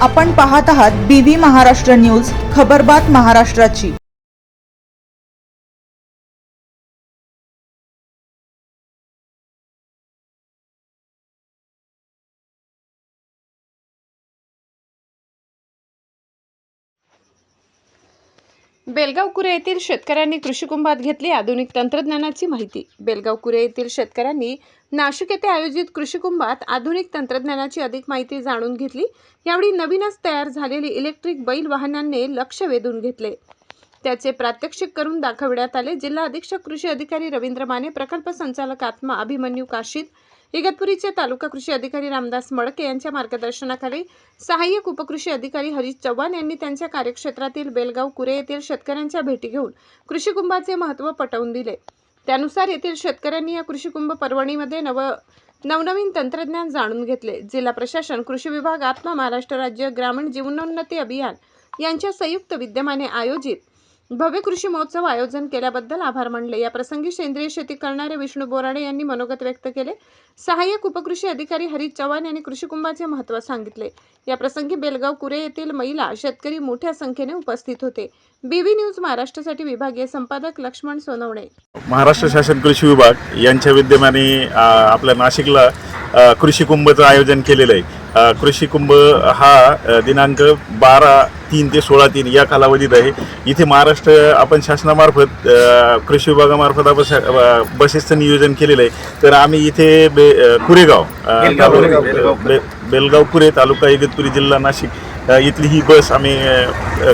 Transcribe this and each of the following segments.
आपण पाहत आहात BV महाराष्ट्र न्यूज, खबरबात महाराष्ट्राची। बेलगाव कुरे येथील शेतकऱ्यांनी कृषी कुंभात घेतली आधुनिक तंत्रज्ञानाची माहिती। बेलगाव कुरे येथील शेतकऱ्यांनी नाशिक येथे आयोजित कृषी कुंभात आधुनिक तंत्रज्ञानाची अधिक माहिती जाणून घेतली। यावेळी नवीनच तयार झालेली इलेक्ट्रिक बैल वाहनांनी लक्ष वेधून घेतले। त्याचे प्रात्यक्षिक करून दाखवण्यात आले। जिल्हा अधीक्षक कृषी अधिकारी रवींद्र माने, प्रकल्प संचालक आत्मा अभिमन्यू काशीद, इगतपुरीचे तालुका कृषी अधिकारी रामदास मडके यांच्या मार्गदर्शनाखाली सहाय्यक उपकृषी अधिकारी हरीश चव्हाण यांनी त्यांच्या कार्यक्षेत्रातील बेलगाव कुरे येथील शेतकऱ्यांच्या भेटी घेऊन कृषी कुंभाचे महत्त्व पटवून दिले। त्यानुसार येथील शेतकऱ्यांनी या कृषी कुंभ पर्वणीमध्ये नवनवीन तंत्रज्ञान जाणून घेतले। जिल्हा प्रशासन, कृषी विभाग, आत्मा, महाराष्ट्र राज्य ग्रामीण जीवनोन्नती अभियान यांच्या संयुक्त विद्यमाने आयोजित भव्य कृषी महोत्सव आयोजन केल्याबद्दल आभार मानले। या प्रसंगी सेंद्रिय शेती करणारे विष्णू बोराडे यांनी मनोगत व्यक्त केले। सहाय्यक उपकृषी अधिकारी हरीश चव्हाण यांनी कृषी कुंभाचे महत्त्व सांगितले। या प्रसंगी बेलगाव कुरे येथील महिला शेतकरी मोठ्या संख्येने उपस्थित होते। BV न्यूज महाराष्ट्रासाठी विभागीय संपादक लक्ष्मण सोनवणे। महाराष्ट्र शासन कृषी विभाग यांच्या विद्यमाने आपल्या नाशिकला कृषी कुंभचं आयोजन केलेलं आहे। कृषी कुंभ हा दिनांक 12/3 ते 16/3 या कालावधीत आहे। इथे महाराष्ट्र आपण शासनामार्फत कृषी विभागामार्फत बसेसचं नियोजन केलेलं आहे। तर आम्ही इथे बेलगाव कुरे तालुका इगतपुरी जिल्हा नाशिक इथली ही बस आम्ही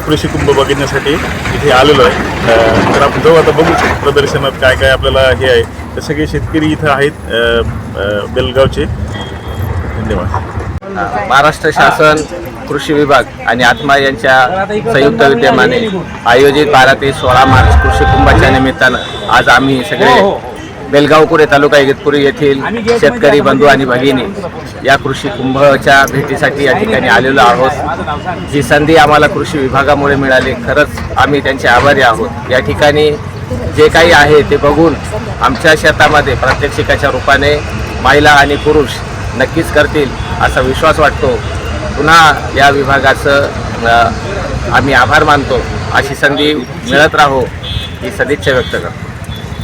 कृषी कुंभ बघण्यासाठी इथे आलेलो आहे। तर आपण जाऊ आता बघू प्रदर्शनात काय काय आपल्याला हे आहे। तर सगळे शेतकरी इथं आहेत बेलगावचे। धन्यवाद। महाराष्ट्र शासन कृषी विभाग आणि आत्मा यांच्या संयुक्त विद्यमाने आयोजित 12 ते 16 मार्च कृषी कुंभाच्या निमित्तानं आज आम्ही सगळे बेलगाव कुरे तालुका इगतपुरी येथील शेतकरी बंधू आणि भगिनी या कृषी कुंभच्या भेटीसाठी या ठिकाणी आलेलो आहोत। जी संधी आम्हाला कृषी विभागामुळे मिळाली, खरंच आम्ही त्यांचे आभारी आहोत। या ठिकाणी जे काही आहे ते बघून आमच्या शेतामध्ये प्रात्यक्षिकाच्या रूपाने महिला आणि पुरुष नक्कीच करतील असा विश्वास वाटतो। पुन्हा या विभागाचं आम्ही आभार मानतो। अशी संधी मिळत राहो ही सदिच्छा व्यक्त करतो।